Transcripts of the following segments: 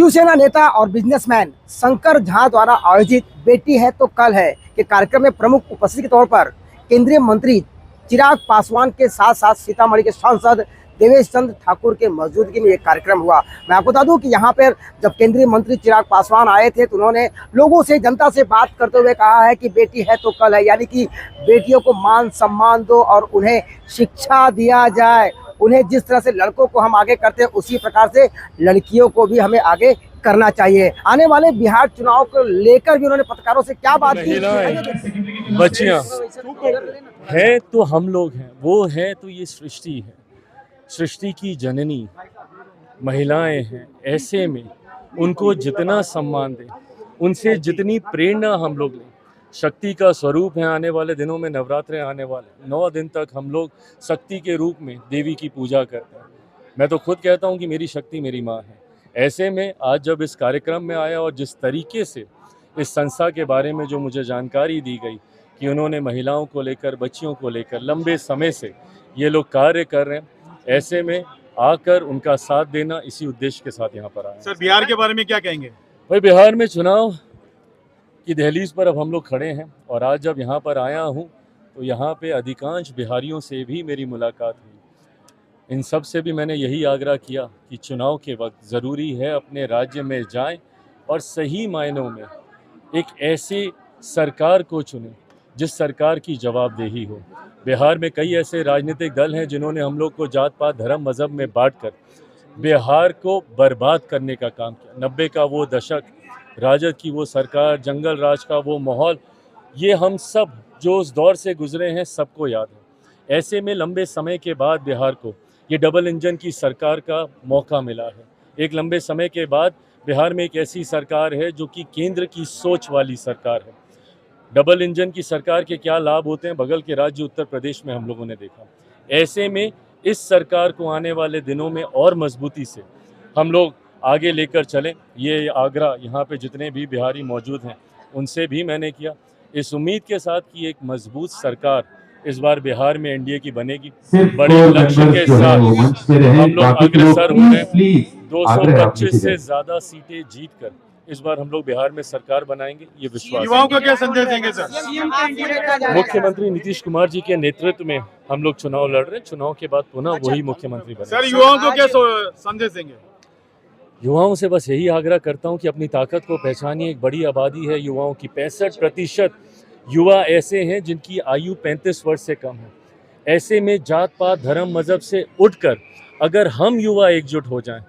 शिवसेना नेता और बिजनेसमैन शंकर झा द्वारा आयोजित बेटी है तो कल है के कार्यक्रम में प्रमुख उपस्थिति के तौर पर केंद्रीय मंत्री चिराग पासवान के साथ साथ सीतामढ़ी के सांसद देवेश चंद्र ठाकुर के मौजूदगी में एक कार्यक्रम हुआ। मैं आपको बता दूं कि यहाँ पर जब केंद्रीय मंत्री चिराग पासवान आए थे तो उन्होंने लोगों से, जनता से बात करते हुए कहा है कि बेटी है तो कल है, यानी कि बेटियों को मान सम्मान दो और उन्हें शिक्षा दिया जाए। उन्हें जिस तरह से लड़कों को हम आगे करते हैं उसी प्रकार से लड़कियों को भी हमें आगे करना चाहिए। आने वाले बिहार चुनाव को लेकर भी उन्होंने पत्रकारों से क्या बात की। बच्चियां है तो हम लोग हैं, वो है तो ये सृष्टि है, सृष्टि की जननी महिलाएं हैं। ऐसे में उनको जितना सम्मान दें, उनसे जितनी प्रेरणा हम लोग लें, शक्ति का स्वरूप है। आने वाले दिनों में नवरात्रे आने वाले, 9 दिन तक हम लोग शक्ति के रूप में देवी की पूजा करते हैं। मैं तो खुद कहता हूँ कि मेरी शक्ति मेरी माँ है। ऐसे में आज जब इस कार्यक्रम में आया और जिस तरीके से इस संस्था के बारे में जो मुझे जानकारी दी गई कि उन्होंने महिलाओं को लेकर, बच्चियों को लेकर लंबे समय से ये लोग कार्य कर रहे हैं, ऐसे में आकर उनका साथ देना, इसी उद्देश्य के साथ यहाँ पर आया। सर, बिहार के बारे में क्या कहेंगे? भाई, बिहार में चुनाव की दहलीज पर अब हम लोग खड़े हैं और आज जब यहाँ पर आया हूँ तो यहाँ पे अधिकांश बिहारियों से भी मेरी मुलाकात हुई। इन सब से भी मैंने यही आग्रह किया कि चुनाव के वक्त ज़रूरी है अपने राज्य में जाएं और सही मायनों में एक ऐसी सरकार को चुनें जिस सरकार की जवाबदेही हो। बिहार में कई ऐसे राजनीतिक दल हैं जिन्होंने हम लोग को जात पात, धर्म, मज़हब में बांटकर बिहार को बर्बाद करने का काम किया। 90 का वो दशक, राजद की वो सरकार, जंगल राज का वो माहौल, ये हम सब जो उस दौर से गुजरे हैं सबको याद है। ऐसे में लंबे समय के बाद बिहार को ये डबल इंजन की सरकार का मौका मिला है। एक लंबे समय के बाद बिहार में एक ऐसी सरकार है जो कि केंद्र की सोच वाली सरकार है। डबल इंजन की सरकार के क्या लाभ होते हैं, बगल के राज्य उत्तर प्रदेश में हम लोगों ने देखा। ऐसे में इस सरकार को आने वाले दिनों में और मजबूती से हम लोग आगे लेकर चलें, ये आग्रह यहाँ पे जितने भी बिहारी मौजूद हैं उनसे भी मैंने किया, इस उम्मीद के साथ कि एक मजबूत सरकार इस बार बिहार में एनडीए की बनेगी। बड़े लक्ष्य के साथ हम लोग अग्रसर हो रहे हैं। 225 से ज़्यादा सीटें जीतकर इस बार हम लोग बिहार में सरकार बनाएंगे, ये विश्वास। युवाओं को क्या संदेश देंगे सर? मुख्यमंत्री नीतीश कुमार जी के नेतृत्व में हम लोग चुनाव लड़ रहे हैं। चुनाव के बाद पुनः वही मुख्यमंत्री बने। सर, युवाओं को क्या संदेश देंगे? युवाओं से बस यही आग्रह करता हूं कि अपनी ताकत को पहचानिए। एक बड़ी आबादी है युवाओं की, 65% युवा ऐसे हैं जिनकी आयु 35 वर्ष से कम है। ऐसे में जात पात, धर्म, मजहब से उठकर अगर हम युवा एकजुट हो जाएं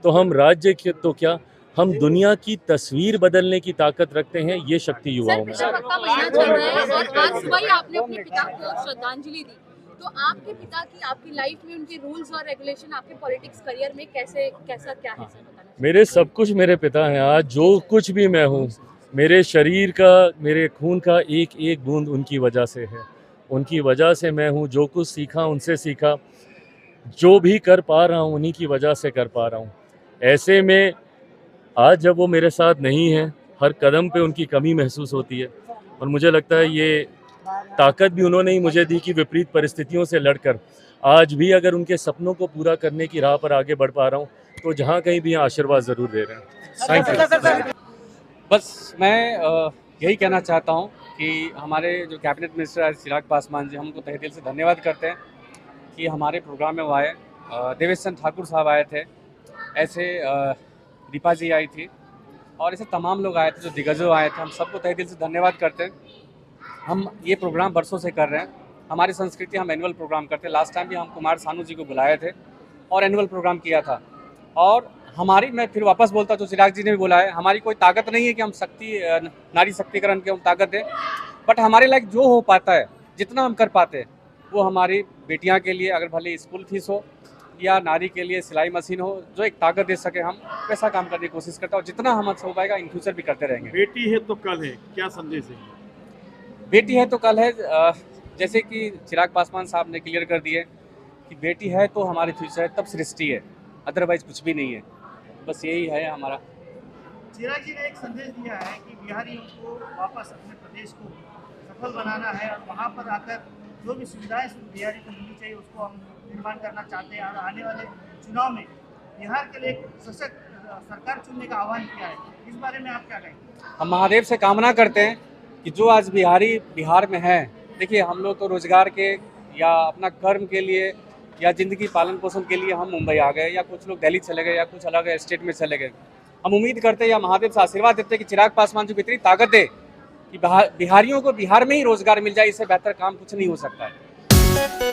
तो हम राज्य के तो क्या, हम दुनिया की तस्वीर बदलने की ताकत रखते हैं। ये शक्ति युवाओं में। सर, पिता महीना चल रहा है और आज सुबह ही आपने अपने पिता को श्रद्धांजलि दी, तो आपके पिता की आपकी लाइफ में उनके रूल्स और रेगुलेशन आपके पॉलिटिक्स करियर में कैसा क्या है सर? मेरे सब कुछ मेरे पिता हैं। आज जो कुछ भी मैं हूँ, मेरे शरीर का, मेरे खून का एक एक बूंद उनकी वजह से है। उनकी वजह से मैं हूँ। जो कुछ सीखा उनसे सीखा, जो भी कर पा रहा हूँ उन्हीं की वजह से कर पा रहा हूँ। ऐसे में आज जब वो मेरे साथ नहीं हैं, हर कदम पे उनकी कमी महसूस होती है और मुझे लगता है ये ताकत भी उन्होंने ही मुझे दी कि विपरीत परिस्थितियों से लड़कर आज भी अगर उनके सपनों को पूरा करने की राह पर आगे बढ़ पा रहा हूँ तो जहाँ कहीं भी आशीर्वाद ज़रूर दे रहे हैं। Thank you. बस मैं यही कहना चाहता हूँ कि हमारे जो कैबिनेट मिनिस्टर चिराग पासवान जी, हम उनको तहे दिल से धन्यवाद करते हैं कि हमारे प्रोग्राम में वो आए। देवेश चंद्र ठाकुर साहब आए थे, ऐसे दीपा जी आई थी और ऐसे तमाम लोग आए थे, जो दिग्गजों आए थे। हम सबको तहे दिल से धन्यवाद करते हैं। हम ये प्रोग्राम बरसों से कर रहे हैं। हमारी संस्कृति, हम एनुअल प्रोग्राम करते हैं। लास्ट टाइम भी हम कुमार सानू जी को बुलाए थे और एनुअल प्रोग्राम किया था। और हमारी, मैं फिर वापस बोलता जो चिराग जी ने भी बोला है, हमारी कोई ताकत नहीं है कि हम नारी शक्तिकरण की हम ताकत दें, बट हमारे लायक जो हो पाता है, जितना हम कर पाते हैं, वो हमारी बेटियां के लिए, अगर भले स्कूल फीस हो या नारी के लिए सिलाई मशीन हो, जो एक ताकत दे सके, हम वैसा काम करने की कोशिश करते हैं और जितना हमसे हो पाएगा इन फ्यूचर भी करते रहेंगे। बेटी है तो कल है, क्या संदेश है? बेटी है तो कल है, जैसे कि चिराग पासवान साहब ने क्लियर कर दिए कि बेटी है तो हमारी फ्यूचर है, तब सृष्टि है, अदरवाइज कुछ भी नहीं है। बस यही है हमारा। चिराग जी ने एक संदेश दिया है कि बिहारियों को वापस अपने प्रदेश को सफल बनाना है और वहाँ पर आकर जो भी सुविधाएं बिहारी को मिलनी चाहिए उसको हम निर्माण करना चाहते हैं और आने वाले चुनाव में बिहार के लिए एक सशक्त सरकार चुनने का आह्वान किया है, इस बारे में आप क्या कहेंगे? हम महादेव से कामना करते हैं कि जो आज बिहारी बिहार में हैं, देखिए हम लोग तो रोजगार के या अपना कर्म के लिए या ज़िंदगी पालन पोषण के लिए हम मुंबई आ गए, या कुछ लोग दिल्ली चले गए, या कुछ अलग स्टेट में चले गए। हम उम्मीद करते हैं या महादेव से आशीर्वाद देते हैं कि चिराग पासवान जी को इतनी ताकत दे कि बिहारियों को बिहार में ही रोजगार मिल जाए। इससे बेहतर काम कुछ नहीं हो सकता है।